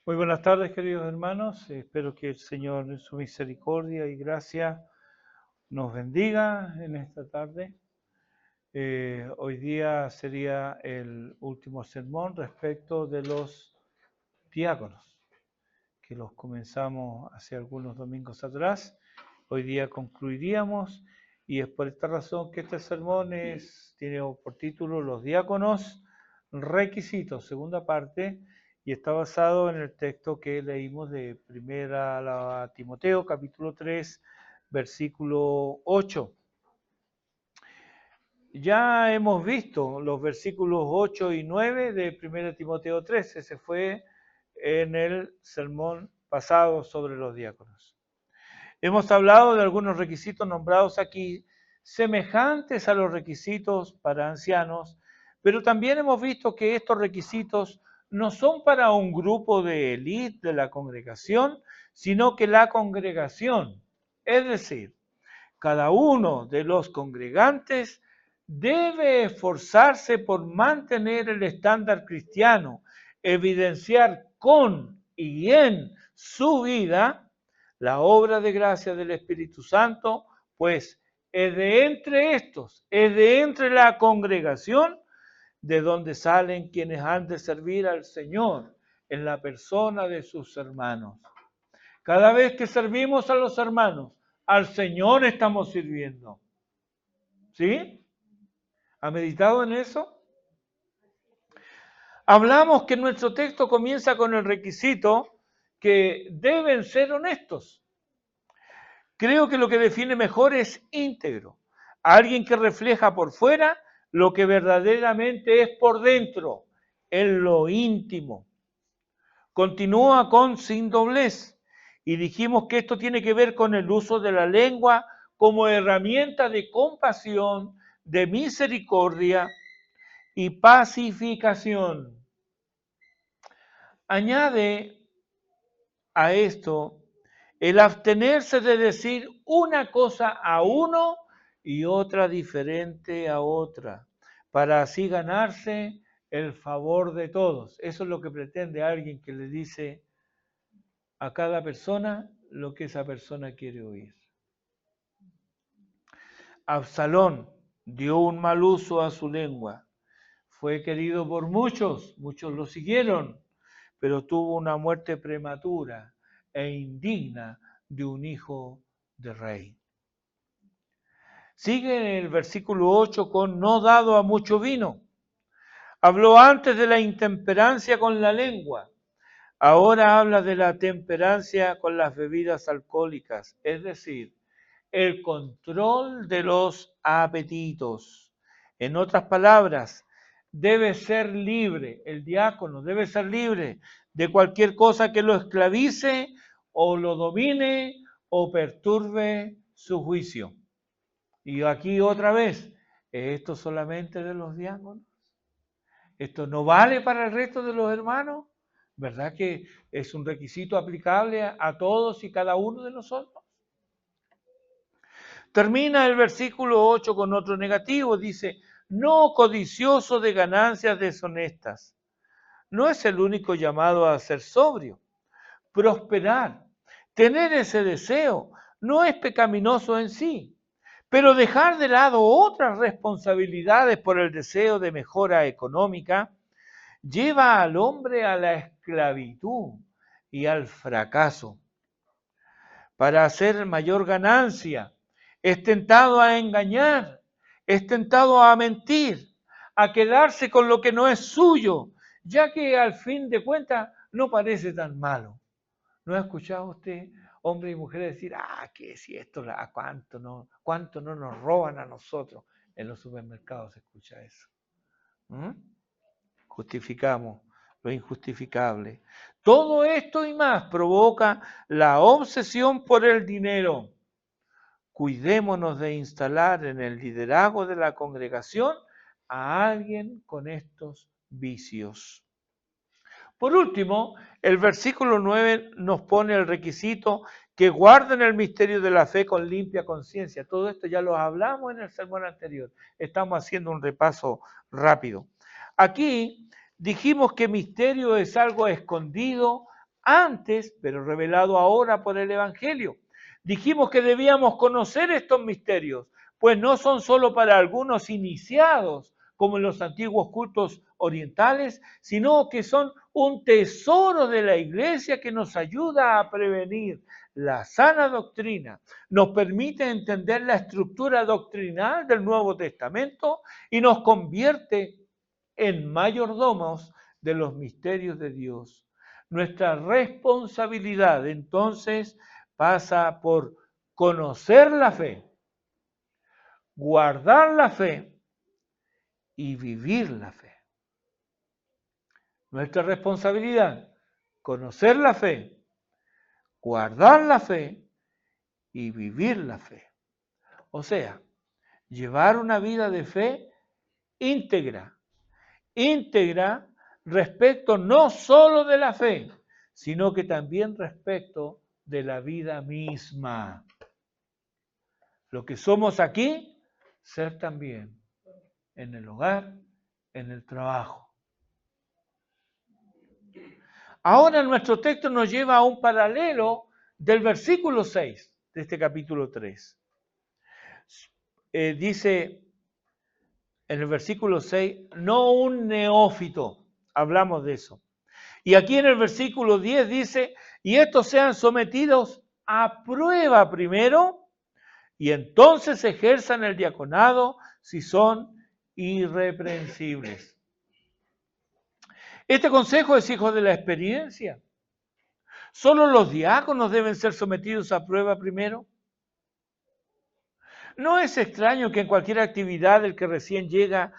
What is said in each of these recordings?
Muy buenas tardes, queridos hermanos. Espero que el Señor, en su misericordia y gracia, nos bendiga en esta tarde. Hoy día sería el último sermón respecto de los diáconos, que los comenzamos hace algunos domingos atrás. Hoy día concluiríamos y es por esta razón que este sermón tiene por título Los diáconos, requisitos, segunda parte, y está basado en el texto que leímos de Primera a Timoteo, capítulo 3, versículo 8. Ya hemos visto los versículos 8 y 9 de Primera Timoteo 3, ese fue en el sermón pasado sobre los diáconos. Hemos hablado de algunos requisitos nombrados aquí, semejantes a los requisitos para ancianos, pero también hemos visto que estos requisitos no son para un grupo de élite de la congregación, sino que la congregación, es decir, cada uno de los congregantes debe esforzarse por mantener el estándar cristiano, evidenciar con y en su vida la obra de gracia del Espíritu Santo, pues es de entre estos, es de entre la congregación de donde salen quienes han de servir al Señor en la persona de sus hermanos. Cada vez que servimos a los hermanos, al Señor estamos sirviendo. ¿Sí? ¿Ha meditado en eso? Hablamos que nuestro texto comienza con el requisito que deben ser honestos. Creo que lo que define mejor es íntegro. Alguien que refleja por fuera lo que verdaderamente es por dentro, en lo íntimo. Continúa con sin doblez. Y dijimos que esto tiene que ver con el uso de la lengua como herramienta de compasión, de misericordia y pacificación. Añade a esto el abstenerse de decir una cosa a uno y otra diferente a otra, para así ganarse el favor de todos. Eso es lo que pretende alguien que le dice a cada persona lo que esa persona quiere oír. Absalón dio un mal uso a su lengua. Fue querido por muchos, muchos lo siguieron, pero tuvo una muerte prematura e indigna de un hijo de rey. Sigue en el versículo 8 con no dado a mucho vino. Habló antes de la intemperancia con la lengua. Ahora habla de la temperancia con las bebidas alcohólicas, es decir, el control de los apetitos. En otras palabras, debe ser libre, el diácono debe ser libre de cualquier cosa que lo esclavice o lo domine o perturbe su juicio. Y aquí otra vez, ¿es esto solamente de los diáconos? ¿Esto no vale para el resto de los hermanos? ¿Verdad que es un requisito aplicable a todos y cada uno de nosotros? Termina el versículo 8 con otro negativo, dice, no codicioso de ganancias deshonestas. No es el único llamado a ser sobrio. Prosperar, tener ese deseo, no es pecaminoso en sí, pero dejar de lado otras responsabilidades por el deseo de mejora económica lleva al hombre a la esclavitud y al fracaso. Para hacer mayor ganancia, es tentado a engañar, es tentado a mentir, a quedarse con lo que no es suyo, ya que al fin de cuentas no parece tan malo. ¿No ha escuchado usted hombres y mujeres decir, que si esto, a cuánto no nos roban a nosotros? En los supermercados se escucha eso. ¿Mm? Justificamos lo injustificable. Todo esto y más provoca la obsesión por el dinero. Cuidémonos de instalar en el liderazgo de la congregación a alguien con estos vicios. Por último, el versículo 9 nos pone el requisito que guarden el misterio de la fe con limpia conciencia. Todo esto ya lo hablamos en el sermón anterior. Estamos haciendo un repaso rápido. Aquí dijimos que misterio es algo escondido, antes, pero revelado ahora por el Evangelio. Dijimos que debíamos conocer estos misterios, pues no son solo para algunos iniciados, como en los antiguos cultos orientales, sino que son un tesoro de la Iglesia que nos ayuda a prevenir la sana doctrina, nos permite entender la estructura doctrinal del Nuevo Testamento y nos convierte en mayordomos de los misterios de Dios. Nuestra responsabilidad entonces pasa por conocer la fe, guardar la fe y vivir la fe. Nuestra responsabilidad, conocer la fe, guardar la fe y vivir la fe. O sea, llevar una vida de fe íntegra, íntegra respecto no solo de la fe, sino que también respecto de la vida misma. Lo que somos aquí, ser también en el hogar, en el trabajo. Ahora nuestro texto nos lleva a un paralelo del versículo 6 de este capítulo 3. Dice en el versículo 6, no un neófito, hablamos de eso. Y aquí en el versículo 10 dice, y estos sean sometidos a prueba primero, y entonces ejerzan el diaconado si son irreprensibles. Este consejo es hijo de la experiencia. ¿Solo los diáconos deben ser sometidos a prueba primero? No es extraño que en cualquier actividad el que recién llega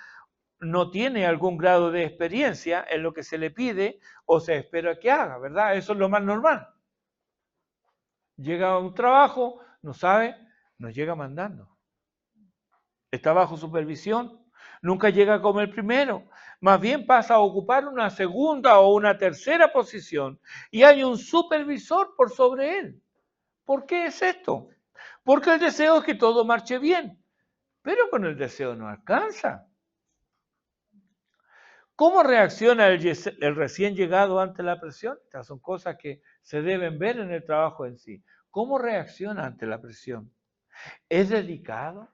no tiene algún grado de experiencia en lo que se le pide o se espera que haga, ¿verdad? Eso es lo más normal. Llega a un trabajo, no sabe, nos llega mandando. Está bajo supervisión, nunca llega como el primero. Más bien pasa a ocupar una segunda o una tercera posición y hay un supervisor por sobre él. ¿Por qué es esto? Porque el deseo es que todo marche bien, pero con el deseo no alcanza. ¿Cómo reacciona el recién llegado ante la presión? Estas son cosas que se deben ver en el trabajo en sí. ¿Cómo reacciona ante la presión? ¿Es dedicado?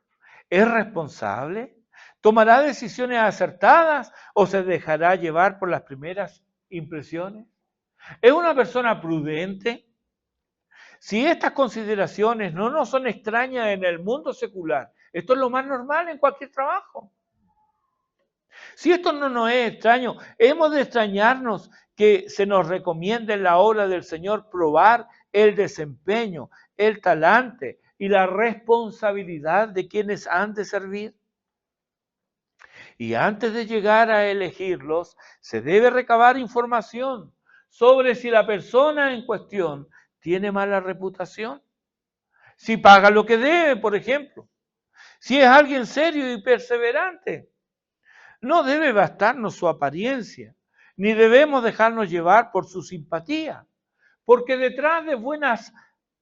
¿Es responsable? ¿Tomará decisiones acertadas o se dejará llevar por las primeras impresiones? ¿Es una persona prudente? Si estas consideraciones no nos son extrañas en el mundo secular, esto es lo más normal en cualquier trabajo. Si esto no nos es extraño, hemos de extrañarnos que se nos recomiende en la obra del Señor probar el desempeño, el talante y la responsabilidad de quienes han de servir. Y antes de llegar a elegirlos, se debe recabar información sobre si la persona en cuestión tiene mala reputación, si paga lo que debe, por ejemplo, si es alguien serio y perseverante. No debe bastarnos su apariencia, ni debemos dejarnos llevar por su simpatía, porque detrás de buenas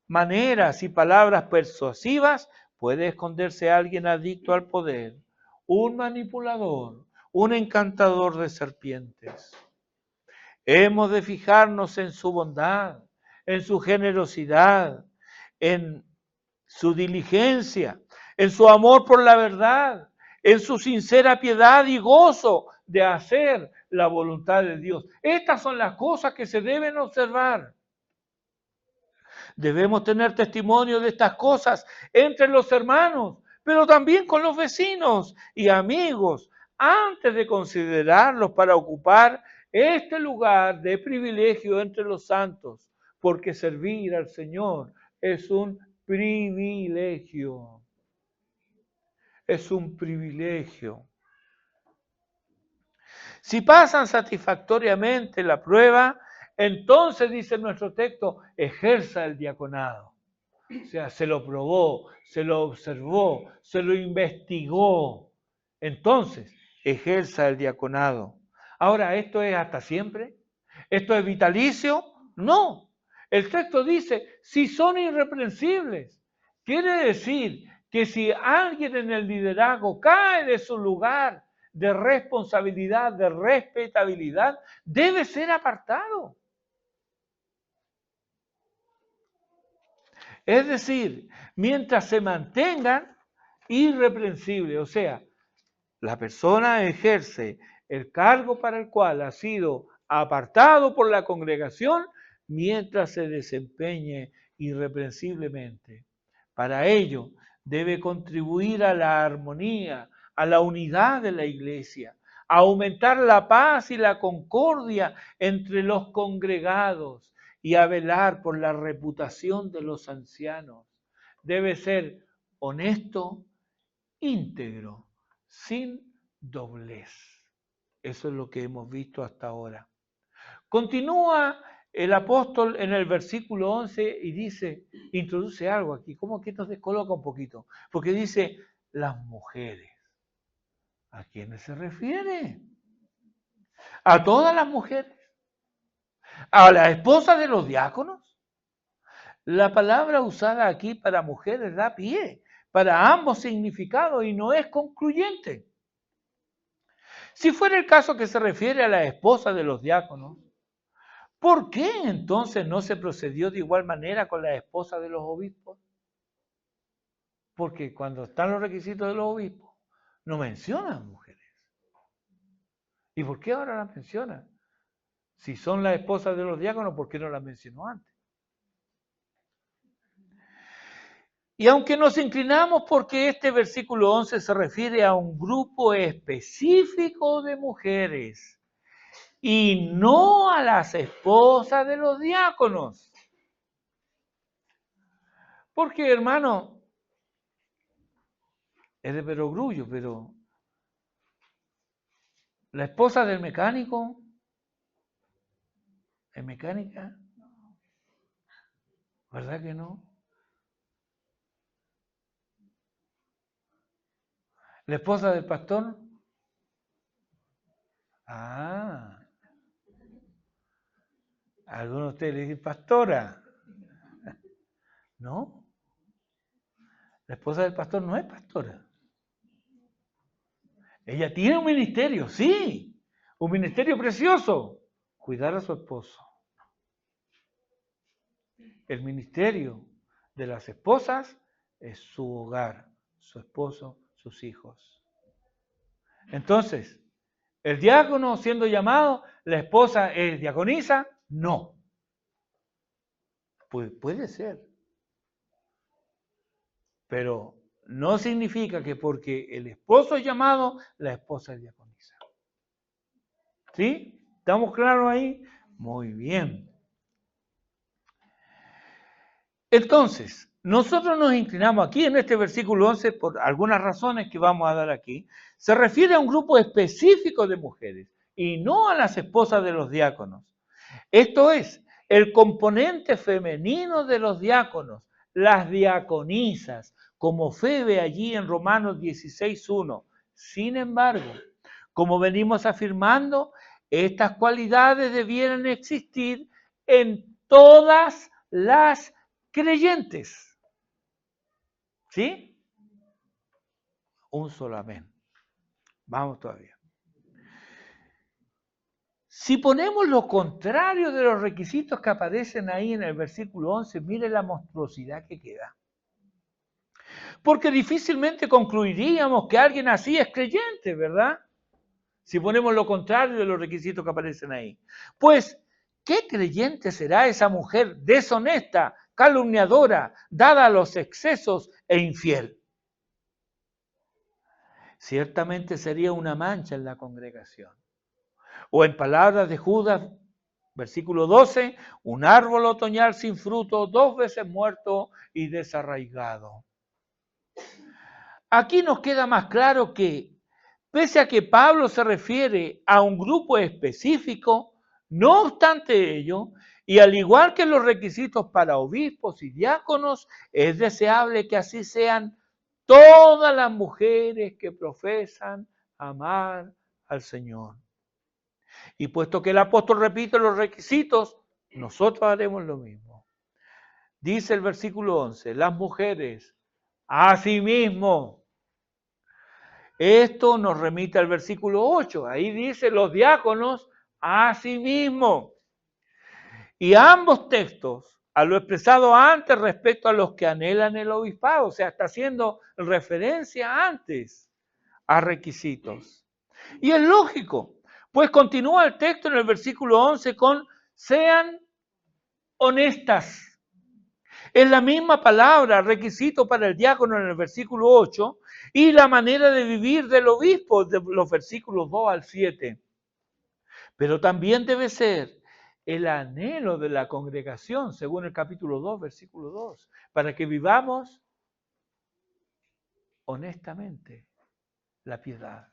maneras y palabras persuasivas puede esconderse alguien adicto al poder, un manipulador, un encantador de serpientes. Hemos de fijarnos en su bondad, en su generosidad, en su diligencia, en su amor por la verdad, en su sincera piedad y gozo de hacer la voluntad de Dios. Estas son las cosas que se deben observar. Debemos tener testimonio de estas cosas entre los hermanos, pero también con los vecinos y amigos, antes de considerarlos para ocupar este lugar de privilegio entre los santos, porque servir al Señor es un privilegio. Es un privilegio. Si pasan satisfactoriamente la prueba, entonces, dice nuestro texto, ejerza el diaconado. O sea, se lo probó, se lo observó, se lo investigó. Entonces, ejerza el diaconado. Ahora, ¿esto es hasta siempre? ¿Esto es vitalicio? No. El texto dice, si son irreprensibles. Quiere decir que si alguien en el liderazgo cae de su lugar de responsabilidad, de respetabilidad, debe ser apartado. Es decir, mientras se mantengan irreprensibles, o sea, la persona ejerce el cargo para el cual ha sido apartado por la congregación mientras se desempeñe irreprensiblemente. Para ello debe contribuir a la armonía, a la unidad de la iglesia, a aumentar la paz y la concordia entre los congregados y a velar por la reputación de los ancianos. Debe ser honesto, íntegro, sin doblez. Eso es lo que hemos visto hasta ahora. Continúa el apóstol en el versículo 11 y dice, introduce algo aquí, como que nos descoloca un poquito, porque dice las mujeres. ¿A quiénes se refiere? ¿A todas las mujeres? ¿A la esposa de los diáconos? La palabra usada aquí para mujeres da pie para ambos significados y no es concluyente. Si fuera el caso que se refiere a la esposa de los diáconos, ¿por qué entonces no se procedió de igual manera con la esposa de los obispos? Porque cuando están los requisitos de los obispos, no mencionan mujeres. ¿Y por qué ahora las mencionan? Si son las esposas de los diáconos, ¿por qué no las mencionó antes? Y aunque nos inclinamos porque este versículo 11 se refiere a un grupo específico de mujeres y no a las esposas de los diáconos. Porque, hermano, es de perogrullo, pero la esposa del mecánico es mecánica, ¿verdad que no? La esposa del pastor, algunos de ustedes le dicen pastora, ¿no? La esposa del pastor no es pastora. Ella tiene un ministerio, sí, un ministerio precioso, cuidar a su esposo. El ministerio de las esposas es su hogar, su esposo, sus hijos. Entonces, ¿el diácono siendo llamado, la esposa es diaconisa? No. Puede ser. Pero no significa que porque el esposo es llamado, la esposa es diaconisa. ¿Sí? ¿Estamos claros ahí? Muy bien. Entonces, nosotros nos inclinamos aquí en este versículo 11 por algunas razones que vamos a dar aquí. Se refiere a un grupo específico de mujeres y no a las esposas de los diáconos. Esto es, el componente femenino de los diáconos, las diaconisas, como Febe allí en Romanos 16:1. Sin embargo, como venimos afirmando, estas cualidades debieran existir en todas las creyentes. ¿Sí? Un solo amén. Vamos todavía. Si ponemos lo contrario de los requisitos que aparecen ahí en el versículo 11, mire la monstruosidad que queda. Porque difícilmente concluiríamos que alguien así es creyente, ¿verdad? Si ponemos lo contrario de los requisitos que aparecen ahí. Pues, ¿qué creyente será esa mujer deshonesta, calumniadora, dada a los excesos e infiel? Ciertamente sería una mancha en la congregación. O en palabras de Judas, versículo 12, un árbol otoñal sin fruto, 2 veces muerto y desarraigado. Aquí nos queda más claro que, pese a que Pablo se refiere a un grupo específico, no obstante ello, y al igual que los requisitos para obispos y diáconos, es deseable que así sean todas las mujeres que profesan amar al Señor. Y puesto que el apóstol repite los requisitos, nosotros haremos lo mismo. Dice el versículo 11, las mujeres, asimismo. Esto nos remite al versículo 8. Ahí dice los diáconos, asimismo. Y ambos textos a lo expresado antes respecto a los que anhelan el obispado. O sea, está haciendo referencia antes a requisitos. Y es lógico, pues continúa el texto en el versículo 11 con sean honestas. Es la misma palabra, requisito para el diácono en el versículo 8 y la manera de vivir del obispo de los versículos 2 al 7. Pero también debe ser el anhelo de la congregación, según el capítulo 2, versículo 2, para que vivamos honestamente la piedad.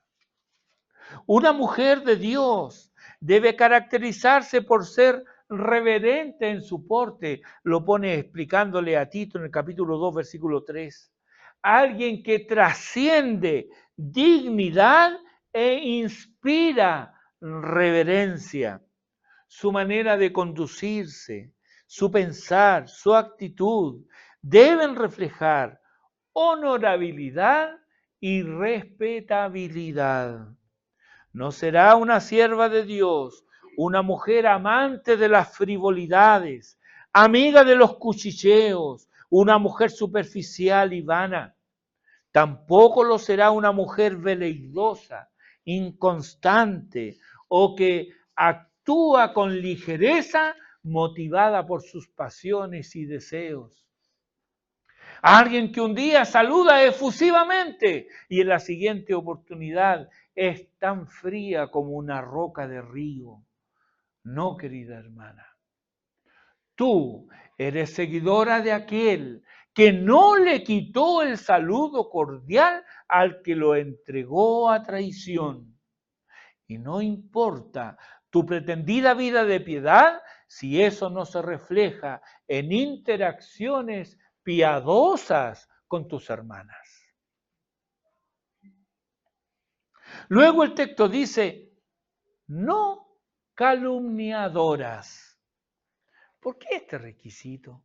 Una mujer de Dios debe caracterizarse por ser reverente en su porte, lo pone explicándole a Tito en el capítulo 2, versículo 3. Alguien que trasciende dignidad e inspira reverencia. Su manera de conducirse, su pensar, su actitud deben reflejar honorabilidad y respetabilidad. No será una sierva de Dios, una mujer amante de las frivolidades, amiga de los cuchicheos, una mujer superficial y vana. Tampoco lo será una mujer veleidosa, inconstante o que actúa con ligereza motivada por sus pasiones y deseos. Alguien que un día saluda efusivamente y en la siguiente oportunidad es tan fría como una roca de río. No, querida hermana. Tú eres seguidora de aquel que no le quitó el saludo cordial al que lo entregó a traición. Y no importa tu pretendida vida de piedad si eso no se refleja en interacciones piadosas con tus hermanas. Luego el texto dice, no calumniadoras. ¿Por qué este requisito?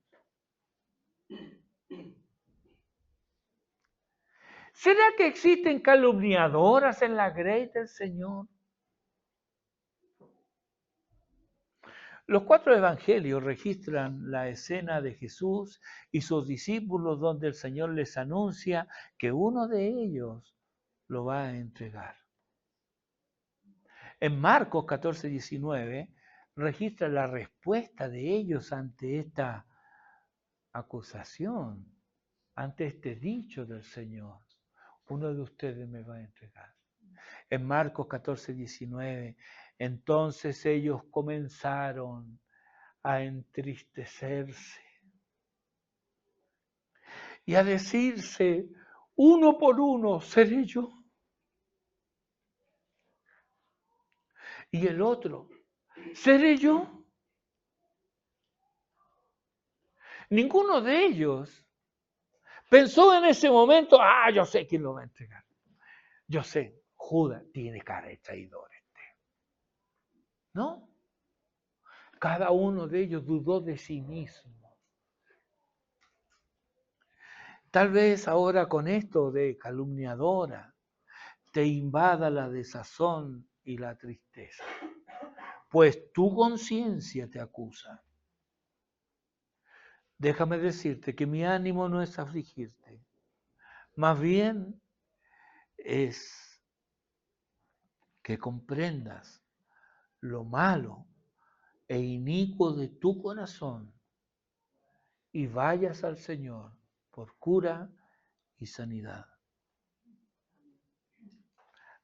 ¿Será que existen calumniadoras en la grey del Señor? Los 4 evangelios registran la escena de Jesús y sus discípulos donde el Señor les anuncia que uno de ellos lo va a entregar. En Marcos 14, 19 registra la respuesta de ellos ante esta acusación, ante este dicho del Señor. Uno de ustedes me va a entregar. En Marcos 14, 19, entonces ellos comenzaron a entristecerse y a decirse uno por uno, ¿seré yo? Y el otro, ¿seré yo? Ninguno de ellos pensó en ese momento, yo sé quién lo va a entregar. Yo sé, Judas tiene cara de traidor. ¿No? Cada uno de ellos dudó de sí mismo. Tal vez ahora con esto de calumniadora te invada la desazón y la tristeza, pues tu conciencia te acusa. Déjame decirte que mi ánimo no es afligirte, más bien es que comprendas lo malo e inicuo de tu corazón y vayas al Señor por cura y sanidad.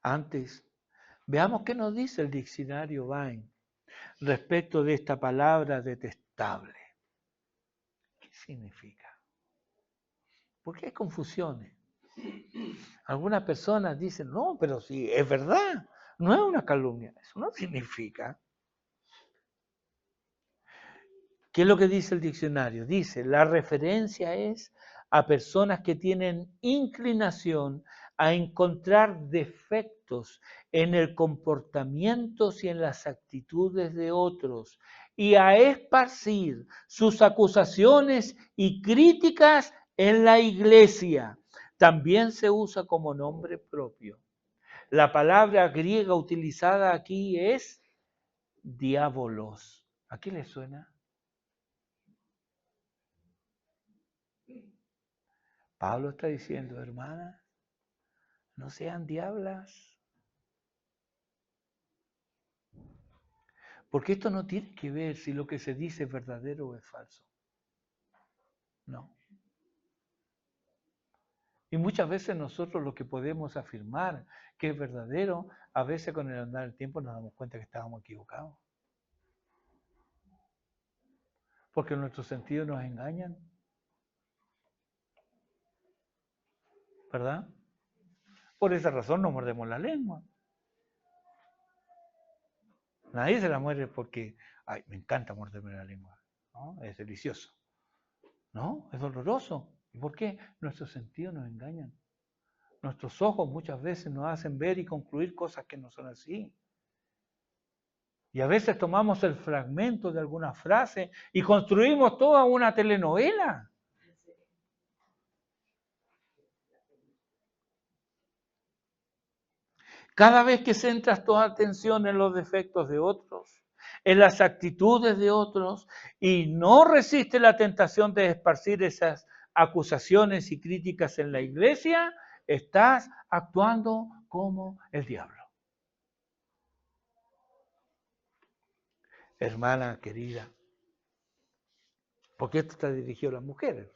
Antes, veamos qué nos dice el diccionario Vine respecto de esta palabra detestable. ¿Qué significa? Porque hay confusiones. Algunas personas dicen, no, pero sí, es verdad, no es una calumnia. Eso no significa. ¿Qué es lo que dice el diccionario? Dice, la referencia es a personas que tienen inclinación a encontrar defectos en el comportamiento y en las actitudes de otros y a esparcir sus acusaciones y críticas en la iglesia. También se usa como nombre propio. La palabra griega utilizada aquí es diabolos. ¿A qué le suena? Pablo está diciendo, hermanas, no sean diablas. Porque esto no tiene que ver si lo que se dice es verdadero o es falso. No. Y muchas veces nosotros lo que podemos afirmar que es verdadero, a veces con el andar del tiempo nos damos cuenta que estábamos equivocados. Porque nuestros sentidos nos engañan. ¿Verdad? Por esa razón nos mordemos la lengua. Nadie se la muerde porque, ay, me encanta morderme la lengua. ¿No? Es delicioso. No, es doloroso. ¿Y por qué? Nuestros sentidos nos engañan. Nuestros ojos muchas veces nos hacen ver y concluir cosas que no son así. Y a veces tomamos el fragmento de alguna frase y construimos toda una telenovela. Cada vez que centras tu atención en los defectos de otros, en las actitudes de otros, y no resistes la tentación de esparcir esas acusaciones y críticas en la iglesia, estás actuando como el diablo. Hermana querida, porque esto está dirigido a las mujeres.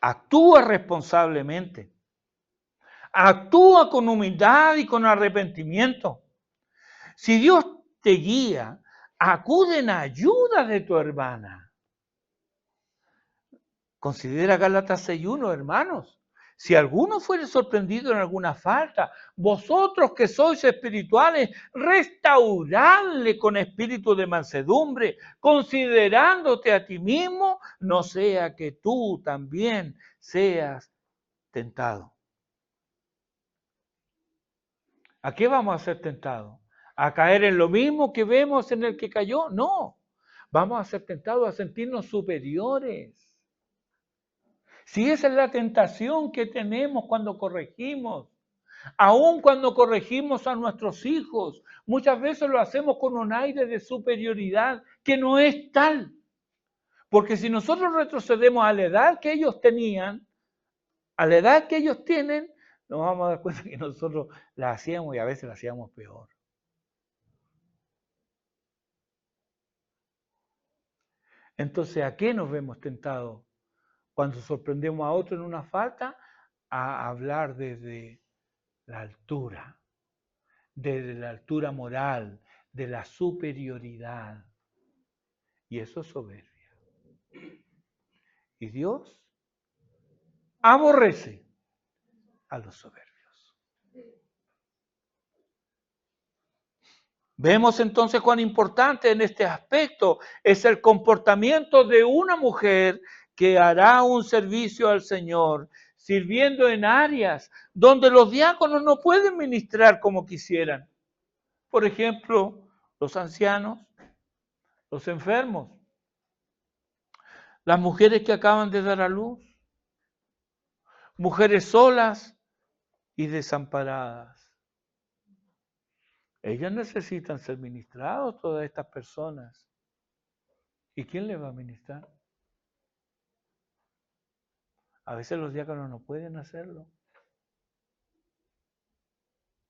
Actúa responsablemente. Actúa con humildad y con arrepentimiento. Si Dios te guía, acude en ayuda de tu hermana. Considera Gálatas 6:1, hermanos. Si alguno fuere sorprendido en alguna falta, vosotros que sois espirituales, restauradle con espíritu de mansedumbre, considerándote a ti mismo, no sea que tú también seas tentado. ¿A qué vamos a ser tentados? ¿A caer en lo mismo que vemos en el que cayó? No. Vamos a ser tentados a sentirnos superiores. Si esa es la tentación que tenemos cuando corregimos, aun cuando corregimos a nuestros hijos, muchas veces lo hacemos con un aire de superioridad que no es tal. Porque si nosotros retrocedemos a la edad que ellos tenían, a la edad que ellos tienen, nos vamos a dar cuenta que nosotros la hacíamos y a veces la hacíamos peor. Entonces, ¿a qué nos vemos tentados? Cuando sorprendemos a otro en una falta, a hablar desde la altura, moral, de la superioridad. Y eso es soberbia. Y Dios aborrece a los soberbios. Vemos entonces cuán importante en este aspecto es el comportamiento de una mujer que hará un servicio al Señor, sirviendo en áreas donde los diáconos no pueden ministrar como quisieran. Por ejemplo, los ancianos, los enfermos, las mujeres que acaban de dar a luz, mujeres solas y desamparadas. Ellas necesitan ser ministrados, todas estas personas. ¿Y quién les va a ministrar? A veces los diáconos no pueden hacerlo.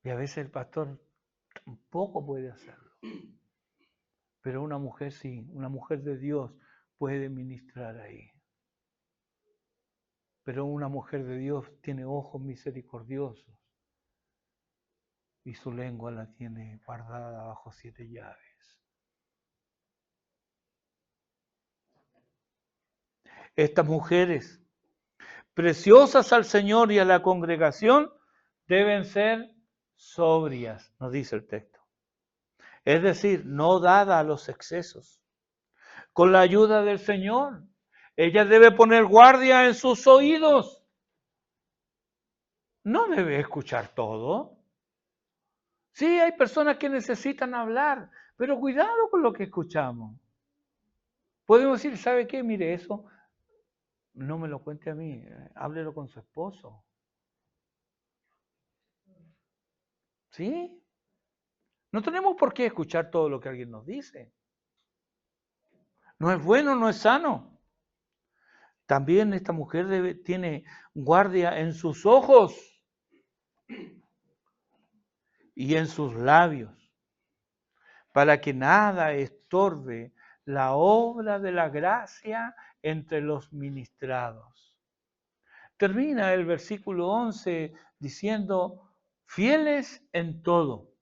Y a veces el pastor tampoco puede hacerlo. Pero una mujer sí, una mujer de Dios puede ministrar ahí. Pero una mujer de Dios tiene ojos misericordiosos y su lengua la tiene guardada bajo 7 llaves. Estas mujeres, preciosas al Señor y a la congregación, deben ser sobrias, nos dice el texto. Es decir, no dada a los excesos. Con la ayuda del Señor, ella debe poner guardia en sus oídos. No debe escuchar todo. Sí, hay personas que necesitan hablar, pero cuidado con lo que escuchamos. Podemos decir, ¿sabe qué? Mire, eso no me lo cuente a mí, háblelo con su esposo. ¿Sí? No tenemos por qué escuchar todo lo que alguien nos dice. No es bueno, no es sano. También esta mujer tiene guardia en sus ojos y en sus labios, para que nada estorbe la obra de la gracia entre los ministrados. Termina el versículo 11 diciendo, fieles en todo.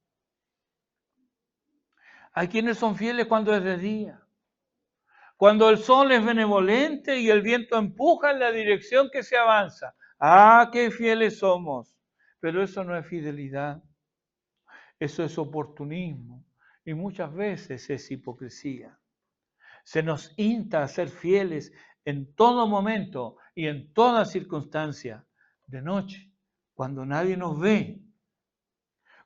Hay quienes son fieles cuando es de día, cuando el sol es benevolente y el viento empuja en la dirección que se avanza. ¡Ah, qué fieles somos! Pero eso no es fidelidad, eso es oportunismo y muchas veces es hipocresía. Se nos insta a ser fieles en todo momento y en toda circunstancia, de noche, cuando nadie nos ve,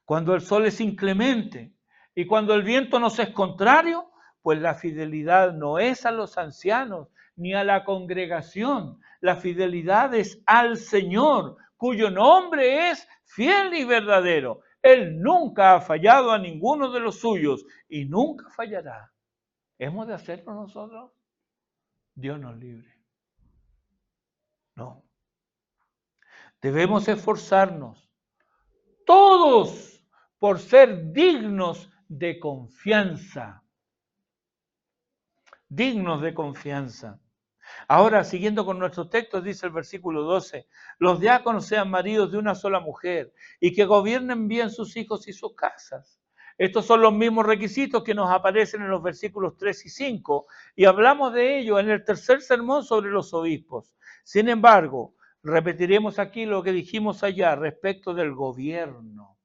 cuando el sol es inclemente y cuando el viento nos es contrario, pues la fidelidad no es a los ancianos ni a la congregación, la fidelidad es al Señor, cuyo nombre es fiel y verdadero. Él nunca ha fallado a ninguno de los suyos y nunca fallará. ¿Hemos de hacerlo nosotros? Dios nos libre. No. Debemos esforzarnos todos por ser dignos de confianza. Dignos de confianza. Ahora, siguiendo con nuestros textos, dice el versículo 12, los diáconos sean maridos de una sola mujer y que gobiernen bien sus hijos y sus casas. Estos son los mismos requisitos que nos aparecen en los versículos 3 y 5 y hablamos de ello en el tercer sermón sobre los obispos. Sin embargo, repetiremos aquí lo que dijimos allá respecto del gobierno.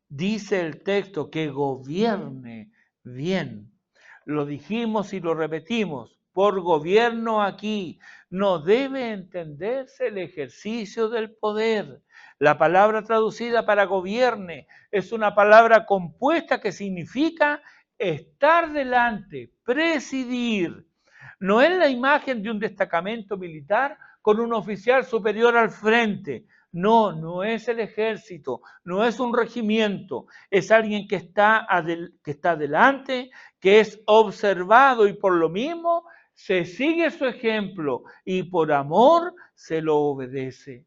Dice el texto que gobierne bien. Lo dijimos y lo repetimos. Por gobierno aquí no debe entenderse el ejercicio del poder. La palabra traducida para gobierne es una palabra compuesta que significa estar delante, presidir. No es la imagen de un destacamento militar con un oficial superior al frente. No, no es el ejército, no es un regimiento, es alguien que está delante, que es observado y por lo mismo se sigue su ejemplo y por amor se lo obedece.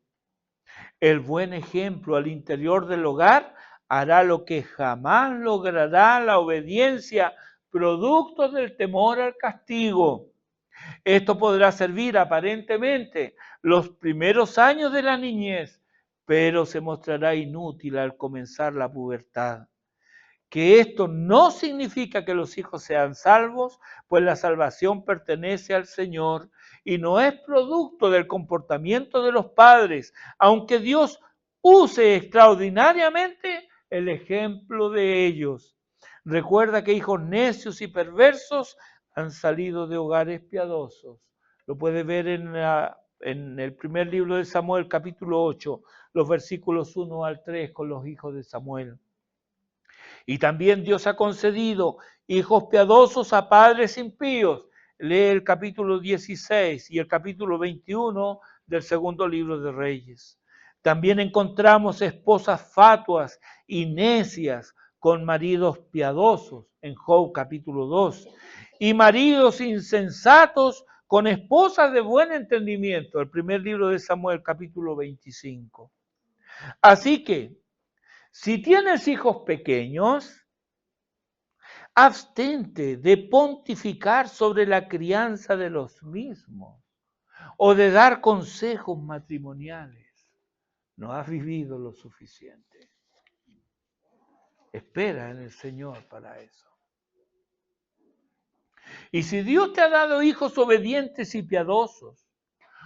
El buen ejemplo al interior del hogar hará lo que jamás logrará la obediencia, producto del temor al castigo. Esto podrá servir aparentemente los primeros años de la niñez, pero se mostrará inútil al comenzar la pubertad. Que esto no significa que los hijos sean salvos, pues la salvación pertenece al Señor y no es producto del comportamiento de los padres, aunque Dios use extraordinariamente el ejemplo de ellos. Recuerda que hijos necios y perversos han salido de hogares piadosos. Lo puede ver en el primer libro de Samuel, capítulo 8, los versículos 1 al 3 con los hijos de Samuel. Y también Dios ha concedido hijos piadosos a padres impíos. Lee el capítulo 16 y el capítulo 21 del segundo libro de Reyes. También encontramos esposas fatuas y necias con maridos piadosos en Job capítulo 2. Y maridos insensatos con esposas de buen entendimiento. El primer libro de Samuel capítulo 25. Así que, si tienes hijos pequeños, abstente de pontificar sobre la crianza de los mismos o de dar consejos matrimoniales. No has vivido lo suficiente. Espera en el Señor para eso. Y si Dios te ha dado hijos obedientes y piadosos,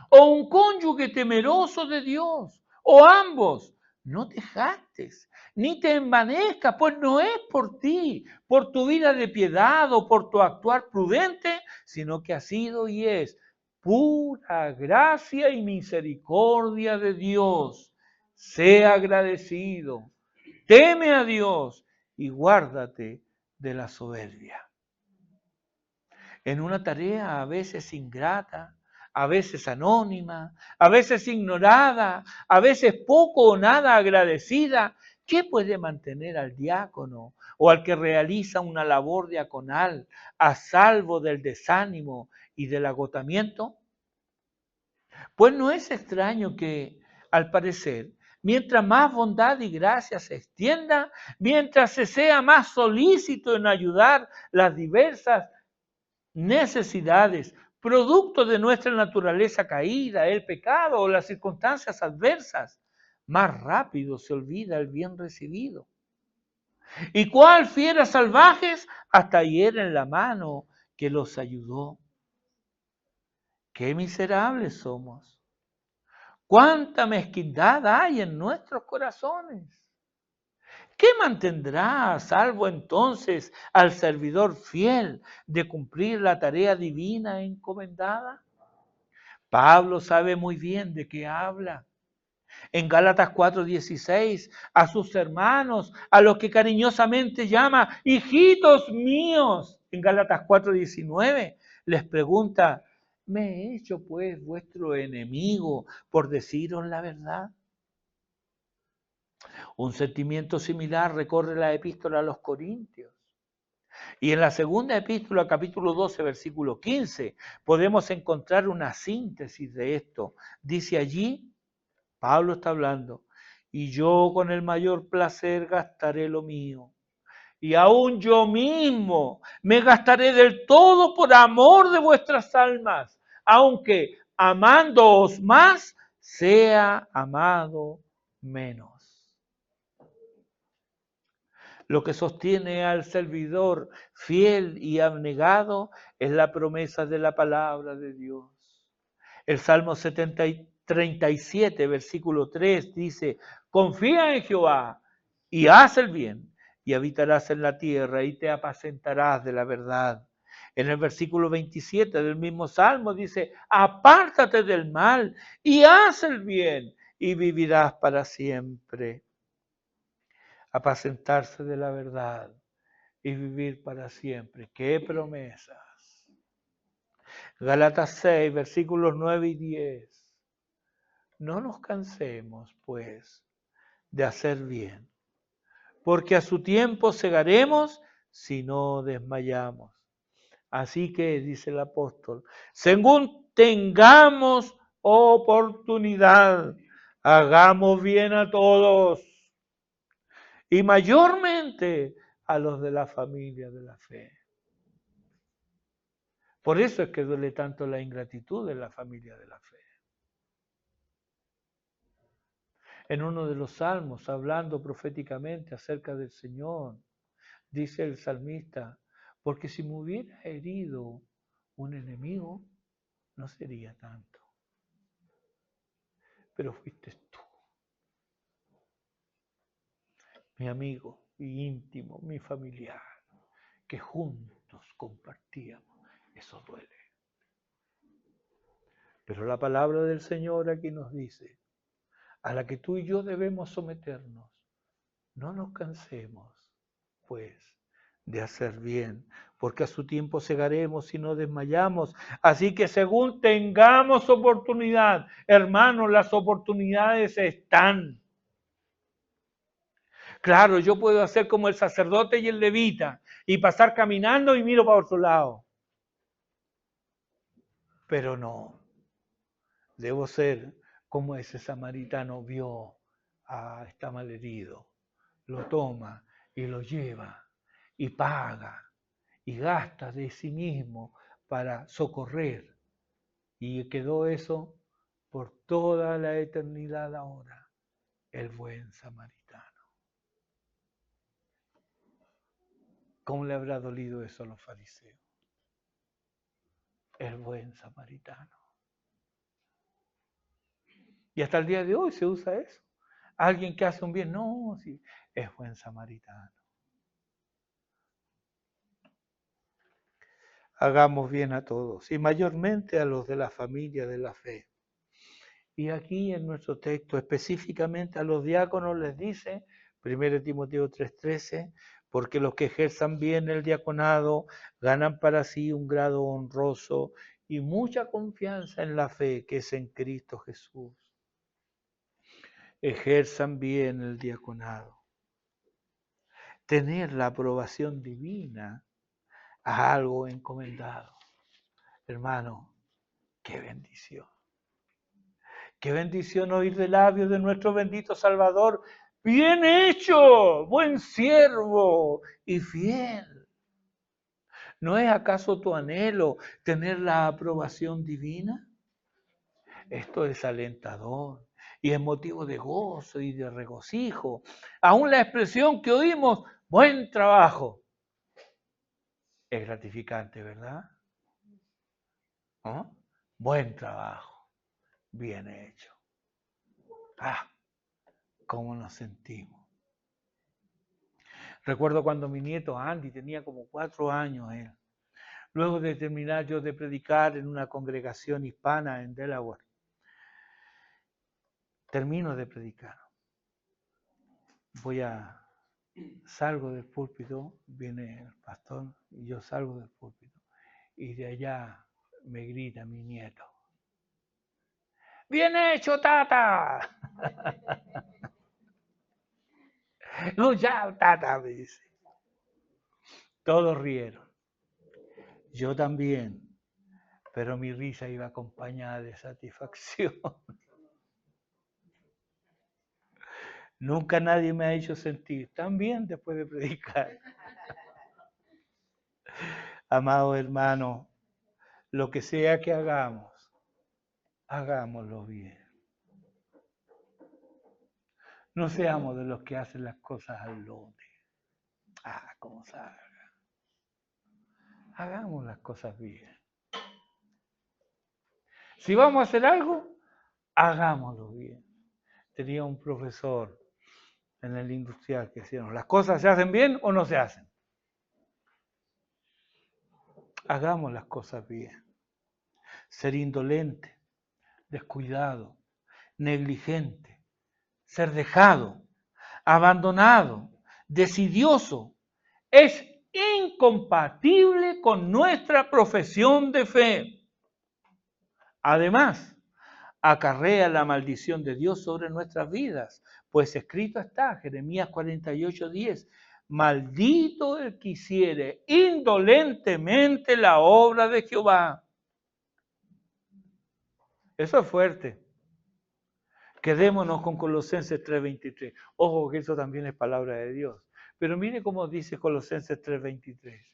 o un cónyuge temeroso de Dios, o ambos, no te jactes, ni te envanezcas, pues no es por ti, por tu vida de piedad o por tu actuar prudente, sino que ha sido y es pura gracia y misericordia de Dios. Sea agradecido, teme a Dios y guárdate de la soberbia. En una tarea a veces ingrata, a veces anónima, a veces ignorada, a veces poco o nada agradecida, ¿qué puede mantener al diácono o al que realiza una labor diaconal a salvo del desánimo y del agotamiento? Pues no es extraño que, al parecer, mientras más bondad y gracia se extienda, mientras se sea más solícito en ayudar las diversas necesidades, producto de nuestra naturaleza caída, el pecado o las circunstancias adversas, más rápido se olvida el bien recibido. ¿Y cuál fieras salvajes hasta hieren la mano que los ayudó? ¡Qué miserables somos! ¡Cuánta mezquindad hay en nuestros corazones! ¿Qué mantendrá a salvo entonces al servidor fiel de cumplir la tarea divina encomendada? Pablo sabe muy bien de qué habla. En Gálatas 4:16, a sus hermanos, a los que cariñosamente llama hijitos míos, en Gálatas 4:19, les pregunta, ¿me he hecho pues vuestro enemigo por deciros la verdad? Un sentimiento similar recorre la epístola a los Corintios. Y en la segunda epístola, capítulo 12, versículo 15, podemos encontrar una síntesis de esto. Dice allí, Pablo está hablando, y yo con el mayor placer gastaré lo mío. Y aún yo mismo me gastaré del todo por amor de vuestras almas, aunque amándoos más, sea amado menos. Lo que sostiene al servidor fiel y abnegado es la promesa de la palabra de Dios. El Salmo 37, versículo 3 dice, confía en Jehová y haz el bien y habitarás en la tierra y te apacentarás de la verdad. En el versículo 27 del mismo Salmo dice, apártate del mal y haz el bien y vivirás para siempre. Apacentarse de la verdad y vivir para siempre. ¡Qué promesas! Gálatas 6, versículos 9 y 10. No nos cansemos, pues, de hacer bien, porque a su tiempo segaremos si no desmayamos. Así que, dice el apóstol, según tengamos oportunidad, hagamos bien a todos y mayormente a los de la familia de la fe. Por eso es que duele tanto la ingratitud de la familia de la fe. En uno de los salmos, hablando proféticamente acerca del Señor, dice el salmista, porque si me hubiera herido un enemigo, no sería tanto. Pero fuiste tú, mi amigo, mi íntimo, mi familiar, que juntos compartíamos. Eso duele. Pero la palabra del Señor aquí nos dice, a la que tú y yo debemos someternos, no nos cansemos, pues, de hacer bien, porque a su tiempo segaremos y no desmayamos. Así que según tengamos oportunidad, hermanos, las oportunidades están. Claro, yo puedo hacer como el sacerdote y el levita y pasar caminando y miro para otro lado. Pero no, debo ser como ese samaritano vio a este malherido, lo toma y lo lleva y paga y gasta de sí mismo para socorrer. Y quedó eso por toda la eternidad ahora, el buen samaritano. ¿Cómo le habrá dolido eso a los fariseos? El buen samaritano. Y hasta el día de hoy se usa eso. Alguien que hace un bien, no, sí, es buen samaritano. Hagamos bien a todos y mayormente a los de la familia de la fe. Y aquí en nuestro texto específicamente a los diáconos les dice, 1 Timoteo 3:13, porque los que ejerzan bien el diaconado ganan para sí un grado honroso y mucha confianza en la fe que es en Cristo Jesús. Ejerzan bien el diaconado. Tener la aprobación divina a algo encomendado. Hermano, qué bendición. Qué bendición oír de labios de nuestro bendito Salvador. Bien hecho, buen siervo y fiel. ¿No es acaso tu anhelo tener la aprobación divina? Esto es alentador y es motivo de gozo y de regocijo. Aún la expresión que oímos, buen trabajo, es gratificante, ¿verdad? ¿No? Buen trabajo, bien hecho. Ah, cómo nos sentimos. Recuerdo cuando mi nieto Andy tenía como 4 años él. Luego de terminar yo de predicar en una congregación hispana en Delaware, termino de predicar. Salgo del púlpito, viene el pastor y yo salgo del púlpito. Y de allá me grita mi nieto. ¡Bien hecho, tata! No, ya, tata, me dice. Todos rieron. Yo también. Pero mi risa iba acompañada de satisfacción. Nunca nadie me ha hecho sentir tan bien después de predicar. Amado hermano, lo que sea que hagamos, hagámoslo bien. No seamos de los que hacen las cosas al lote. Como salga. Hagamos las cosas bien. Si vamos a hacer algo, hagámoslo bien. Tenía un profesor en el industrial que decía, ¿las cosas se hacen bien o no se hacen? Hagamos las cosas bien. Ser indolente, descuidado, negligente, ser dejado, abandonado, desidioso, es incompatible con nuestra profesión de fe. Además, acarrea la maldición de Dios sobre nuestras vidas, pues escrito está, Jeremías 48:10, maldito el que hiciere indolentemente la obra de Jehová. Eso es fuerte. Quedémonos con Colosenses 3:23. Ojo que eso también es palabra de Dios. Pero mire cómo dice Colosenses 3:23.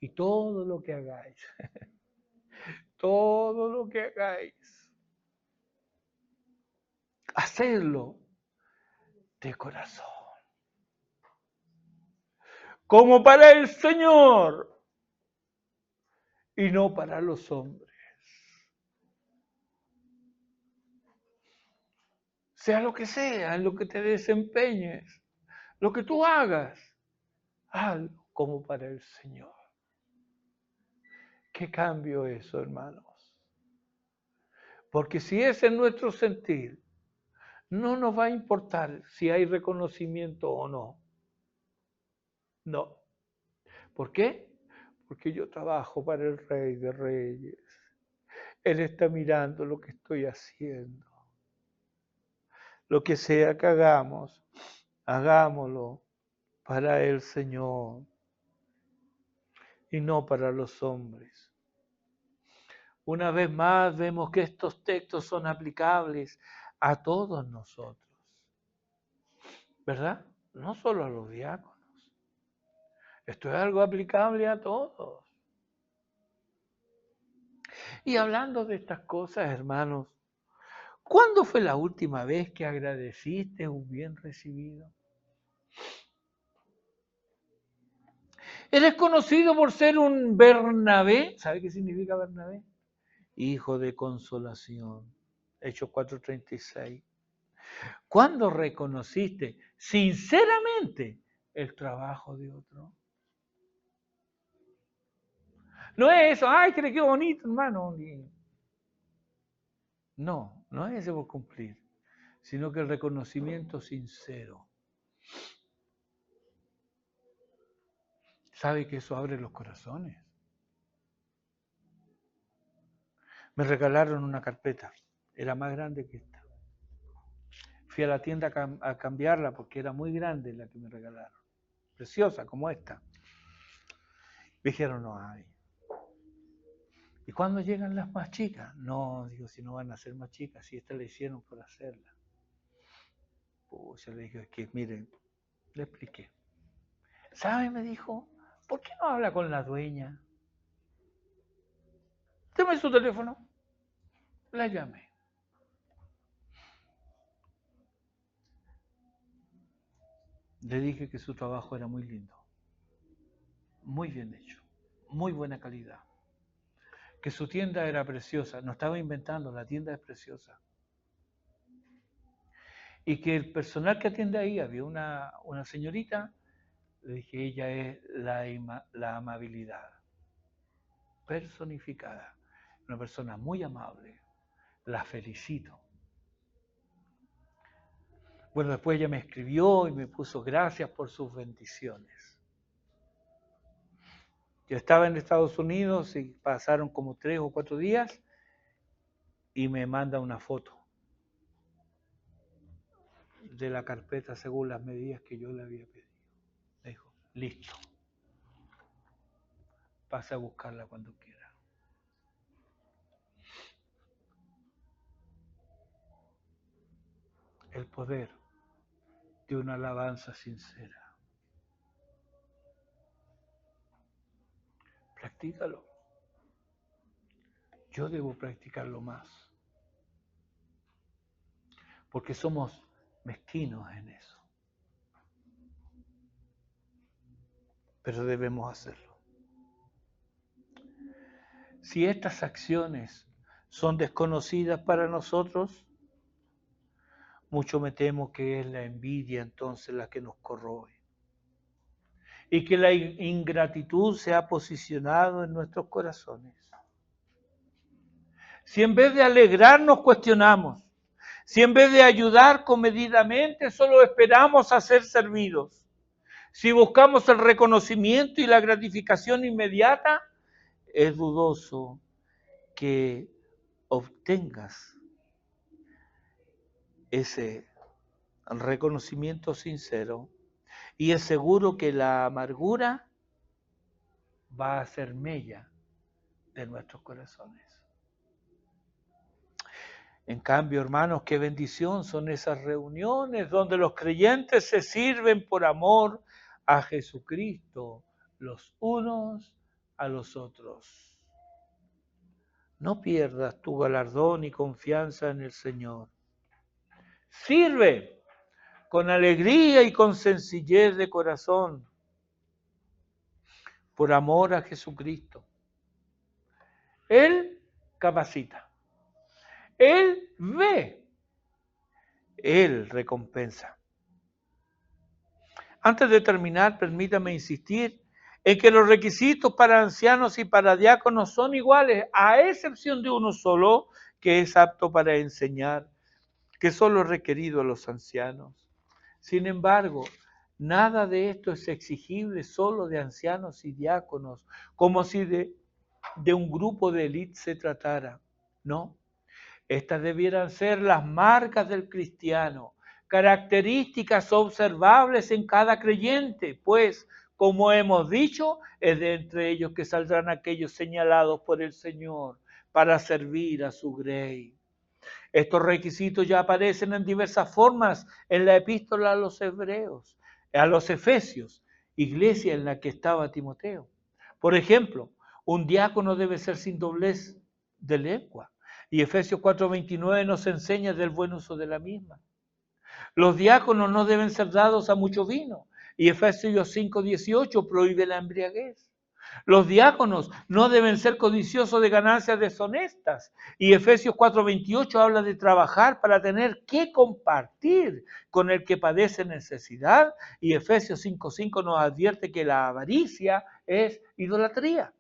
Y todo lo que hagáis, todo lo que hagáis, hacedlo de corazón. Como para el Señor y no para los hombres. Sea lo que sea, en lo que te desempeñes, lo que tú hagas, hazlo como para el Señor. ¿Qué cambio eso, hermanos? Porque si es en nuestro sentir, no nos va a importar si hay reconocimiento o no. No. ¿Por qué? Porque yo trabajo para el Rey de Reyes. Él está mirando lo que estoy haciendo. Lo que sea que hagamos, hagámoslo para el Señor y no para los hombres. Una vez más vemos que estos textos son aplicables a todos nosotros, ¿verdad? No solo a los diáconos. Esto es algo aplicable a todos. Y hablando de estas cosas, hermanos, ¿cuándo fue la última vez que agradeciste un bien recibido? ¿Eres conocido por ser un Bernabé? ¿Sabe qué significa Bernabé? Hijo de consolación. Hechos 4:36. ¿Cuándo reconociste sinceramente el trabajo de otro? No es eso, ay, que le quedó bonito, hermano. No, no es ese por cumplir, sino que el reconocimiento sincero. ¿Sabe que eso abre los corazones? Me regalaron una carpeta, era más grande que esta. Fui a la tienda a cambiarla porque era muy grande la que me regalaron. Preciosa como esta. Me dijeron, no hay. ¿Y cuándo llegan las más chicas? No, digo, si no van a ser más chicas, si esta la hicieron por hacerla. Pues yo le dije, es que miren, le expliqué. ¿Sabe? Me dijo, ¿por qué no habla con la dueña? Deme su teléfono. La llamé. Le dije que su trabajo era muy lindo, muy bien hecho, muy buena calidad. Que su tienda era preciosa, no estaba inventando, la tienda es preciosa. Y que el personal que atiende ahí, había una señorita, le dije, ella es la amabilidad personificada, una persona muy amable, la felicito. Bueno, después ella me escribió y me puso gracias por sus bendiciones. Yo estaba en Estados Unidos y pasaron como 3 o 4 días y me manda una foto de la carpeta según las medidas que yo le había pedido. Me dijo, listo, pase a buscarla cuando quiera. El poder de una alabanza sincera. Practícalo. Yo debo practicarlo más. Porque somos mezquinos en eso. Pero debemos hacerlo. Si estas acciones son desconocidas para nosotros, mucho me temo que es la envidia entonces la que nos corroe. Y que la ingratitud se ha posicionado en nuestros corazones. Si en vez de alegrarnos cuestionamos, si en vez de ayudar comedidamente solo esperamos a ser servidos, si buscamos el reconocimiento y la gratificación inmediata, es dudoso que obtengas ese reconocimiento sincero y es seguro que la amargura va a ser mella de nuestros corazones. En cambio, hermanos, qué bendición son esas reuniones donde los creyentes se sirven por amor a Jesucristo, los unos a los otros. No pierdas tu galardón y confianza en el Señor. Sirve con alegría y con sencillez de corazón, por amor a Jesucristo. Él capacita. Él ve. Él recompensa. Antes de terminar, permítame insistir en que los requisitos para ancianos y para diáconos son iguales, a excepción de uno solo, que es apto para enseñar, que solo es requerido a los ancianos. Sin embargo, nada de esto es exigible solo de ancianos y diáconos, como si de un grupo de élite se tratara. No, estas debieran ser las marcas del cristiano, características observables en cada creyente, pues, como hemos dicho, es de entre ellos que saldrán aquellos señalados por el Señor para servir a su grey. Estos requisitos ya aparecen en diversas formas en la epístola a los hebreos, a los efesios, iglesia en la que estaba Timoteo. Por ejemplo, un diácono debe ser sin doblez de lengua. Y Efesios 4:29 nos enseña del buen uso de la misma. Los diáconos no deben ser dados a mucho vino. Y Efesios 5:18 prohíbe la embriaguez. Los diáconos no deben ser codiciosos de ganancias deshonestas. Y Efesios 4:28 habla de trabajar para tener que compartir con el que padece necesidad. Y Efesios 5:5 nos advierte que la avaricia es idolatría.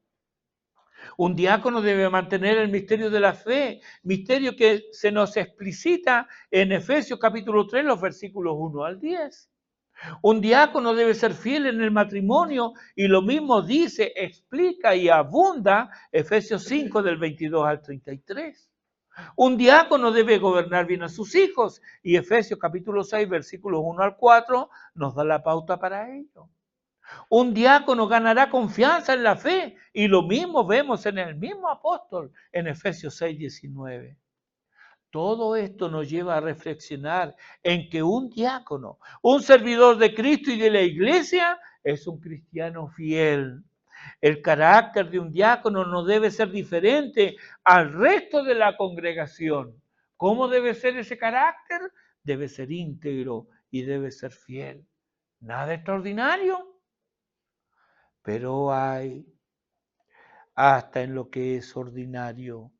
Un diácono debe mantener el misterio de la fe, misterio que se nos explicita en Efesios capítulo 3, los versículos 1 al 10. Un diácono debe ser fiel en el matrimonio y lo mismo dice, explica y abunda Efesios 5 del 22 al 33. Un diácono debe gobernar bien a sus hijos y Efesios capítulo 6 versículos 1 al 4 nos da la pauta para ello. Un diácono ganará confianza en la fe. Y lo mismo vemos en el mismo apóstol en Efesios 6:19. Todo esto nos lleva a reflexionar en que un diácono, un servidor de Cristo y de la iglesia, es un cristiano fiel. El carácter de un diácono no debe ser diferente al resto de la congregación. ¿Cómo debe ser ese carácter? Debe ser íntegro y debe ser fiel. Nada extraordinario, pero hay, hasta en lo que es ordinario,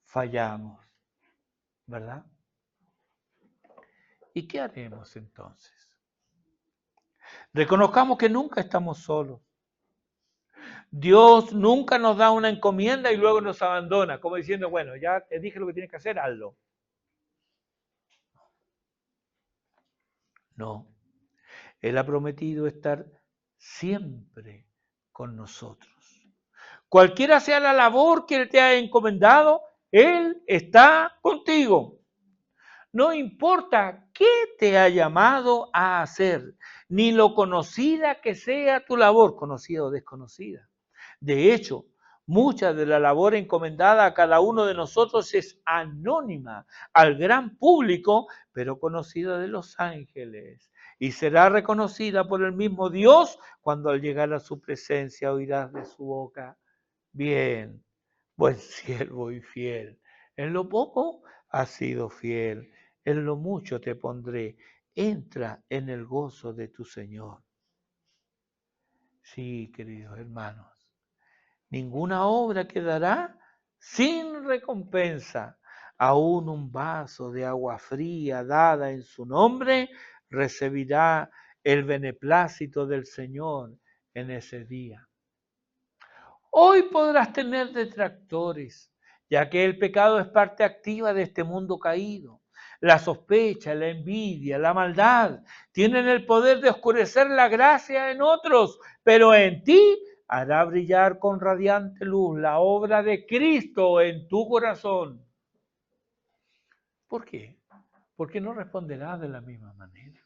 fallamos, ¿verdad? ¿Y qué haremos entonces? Reconozcamos que nunca estamos solos. Dios nunca nos da una encomienda y luego nos abandona, como diciendo, bueno, ya te dije lo que tienes que hacer, hazlo. No, Él ha prometido estar siempre con nosotros. Cualquiera sea la labor que Él te ha encomendado, Él está contigo. No importa qué te ha llamado a hacer, ni lo conocida que sea tu labor, conocida o desconocida. De hecho, mucha de la labor encomendada a cada uno de nosotros es anónima al gran público, pero conocida de los ángeles. Y será reconocida por el mismo Dios cuando al llegar a su presencia oirás de su boca: bien, buen siervo y fiel. En lo poco has sido fiel, en lo mucho te pondré. Entra en el gozo de tu Señor. Sí, queridos hermanos, ninguna obra quedará sin recompensa. Aún un vaso de agua fría dada en su nombre recibirá el beneplácito del Señor en ese día. Hoy podrás tener detractores, ya que el pecado es parte activa de este mundo caído. La sospecha, la envidia, la maldad tienen el poder de oscurecer la gracia en otros, pero en ti hará brillar con radiante luz la obra de Cristo en tu corazón. ¿Por qué? Porque no responderás de la misma manera.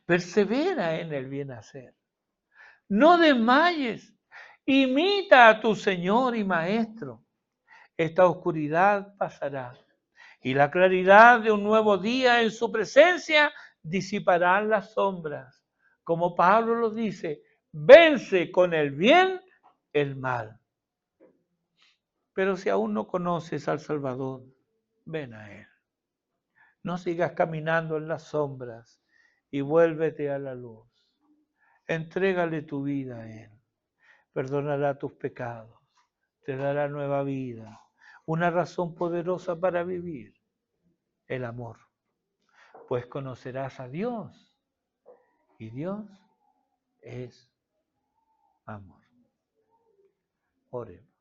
Persevera en el bien hacer. No desmayes. Imita a tu Señor y Maestro. Esta oscuridad pasará y la claridad de un nuevo día en su presencia disiparán las sombras. Como Pablo lo dice, vence con el bien el mal. Pero si aún no conoces al Salvador, ven a Él. No sigas caminando en las sombras y vuélvete a la luz. Entrégale tu vida a Él. Perdonará tus pecados, te dará nueva vida, una razón poderosa para vivir, el amor. Pues conocerás a Dios y Dios es amor. Oremos.